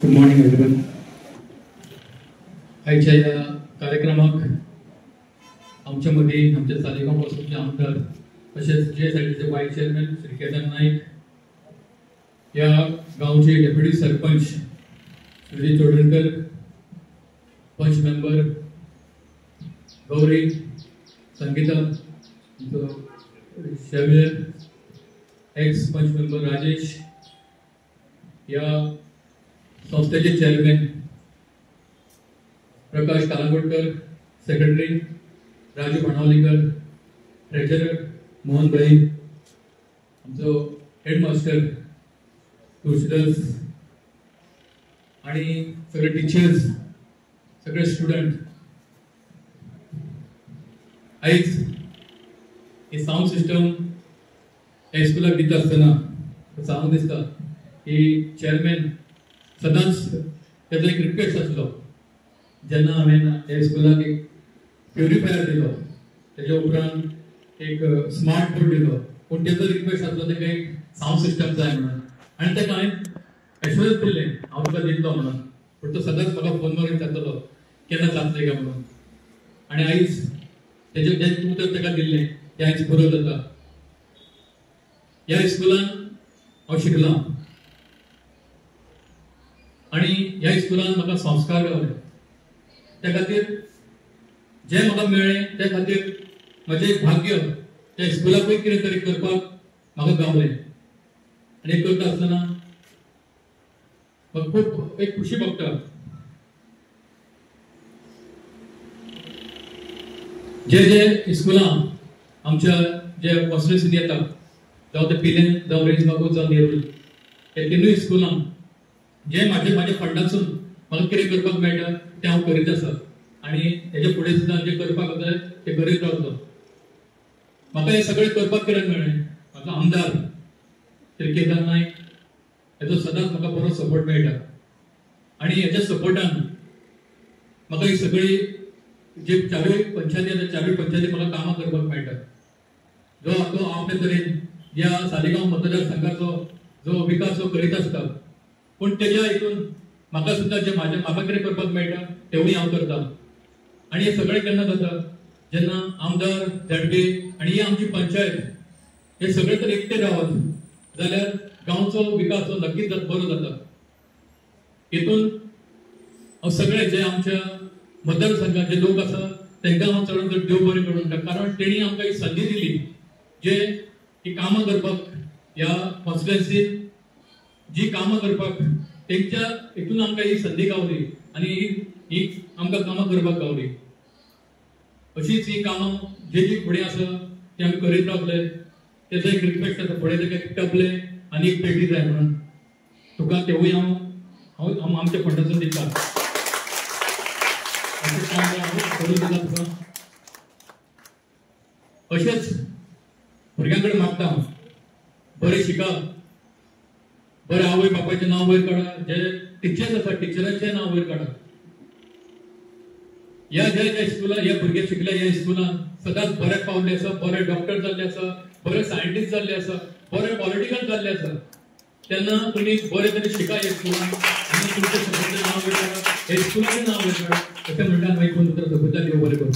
Good morning everyone. आजच्या या कार्यक्रमाक आमच्या मदीं आमच्या सालेगांव पासूनचे आमदार तशेंच जे वायस चेअरमॅन श्री केदार नाईक, या गांवचे डेप्युटी सरपंच श्री चोडणकर, पंच मेंबर गौरी, संगीता, शेवियर, एक्स पंच मेंबर राजेश, या संस्थेचे चेअरमॅन प्रकाश कालांगोडकर, सेक्रेटरी राजू भाणावलीकर, ट्रेजरर मोहन भाई, आमचो हेडमास्टर तुळशीदास आणि सगळे टीचर्स, सगळे स्टुडंट. आयज ही साऊंड सिस्टम ह्या स्कुलाक दिता आसतना सांगूंक दिसता की चेअरमॅन सदांच तेजो एक रिक्वेस्ट आसलो. जेन्ना हांवें ह्या स्कुलाक एक प्युरिफायर दिलो, तेज्या उपरांत एक स्मार्ट बोर्ड दिलो, पूण तेजो रिक्वेस्ट आसलो तेका एक साऊंड सिस्टम जाय म्हणून. आनी तेका हांवें एश्युरन्स दिल्लें हांव तुका दितलो म्हणून. पूण तो सदांच म्हाका फोन मारून विचारतालो केन्ना जातलें काय म्हणून. आनी आयज तेजें जें उतर तेका दिल्लें तें आयज पुरो जाता. ह्या स्कुलान हांव शिकलां आणि ह्या स्कुलान म्हाका संस्कार गावले. त्या खातीर जे म्हाका मेळ्ळें त्या खातीर म्हजें एक भाग्य त्या स्कुलाकूय कितें तरी करपाक म्हाका गावलें. आनी हें करता आसतना म्हाका खूब एक खुशी भोगता. जे स्कुलां आमच्या जे कॉन्स्टिट्युएन्सीन येता, जावं ते पिलेन जावं रेंज बागूत जावं नेरूल, हे तिनूय स्कुलां जे माझ्या फंडासून म्हाका कितें करपाक मेळटा तें हांव करीत आसा. आनी हेजे फुडें सुद्दां जें करपाक जाय तें करीत रावतलो. म्हाका हें सगळें करपाक कित्याक मेळ्ळें? म्हाका आमदार श्री केदार नाईक हेजो सदांच म्हाका बरो सपोर्ट मेळटा. आनी हेज्या सपोर्टान म्हाका ही सगळी जे चारूय पंचायती आसा चारूय पंचायती म्हाका कामां करपाक मेळटा. जो आपल्या तरेन ह्या सालेगांव मतदारसंघाचो जो विकास जो करीत आसता, पूण तेज्या हितून म्हाका सुद्दां जे म्हाका कितें करपाक मेळटा तेवूय हांव करता. आनी हें सगळें केन्ना जाता जेन्ना आमदार, झेडपी आनी ही आमची पंचायत हे सगळे तर एकटे रावत जाल्यार गांवचो विकास हो नक्कीच बरो जाता. हितून हांव सगळे जे आमच्या मतदारसंघात जे लोक आसा तांकां हांव चडून चड देव बरें करूं म्हणटा. कारण तेणी आमकां ही संदी दिली जे ही कामां करपाक ह्या कॉन्स्टिट्युएन्सीन जी कामां करपाक तेंच्या हितून आमकां ही संदी गावली आनी ही आमकां कामां करपाक गावली. अशीच ही कामां जी फुडें आसा ती आमी करीत रावतले. तेजो एक रिक्वेस्ट आसा, फुडें तेका एक टपले आनी एक पेटी जाय म्हणून. तुका तेवूय हांव आमच्या फंडासून दिता. अशेंच भुरग्यां कडेन मागता बरें शिका, बरें आवय बापायचें नांव वयर काडा, जे टिचर्स आसा टिचरांचें नांव वयर काडा. ह्या ज्या स्कुलान हे भुरगे शिकले ह्या स्कुलान सदांच बरे पावले आसा, बरे डॉक्टर जाल्ले आसा, बरे सायंटिस्ट जाल्ले आसा, बरे पॉलिटिकल जाल्ले आसा. तेन्ना तुमी बरे तरी शिका हे स्कुलान आनी तुमच्या सगळ्यांचें नांव वयर काडा, हे स्कुलाचें नांव वयर काडा. अशें म्हणटा मागीर कोण उतर सोबत देव बरें करूं.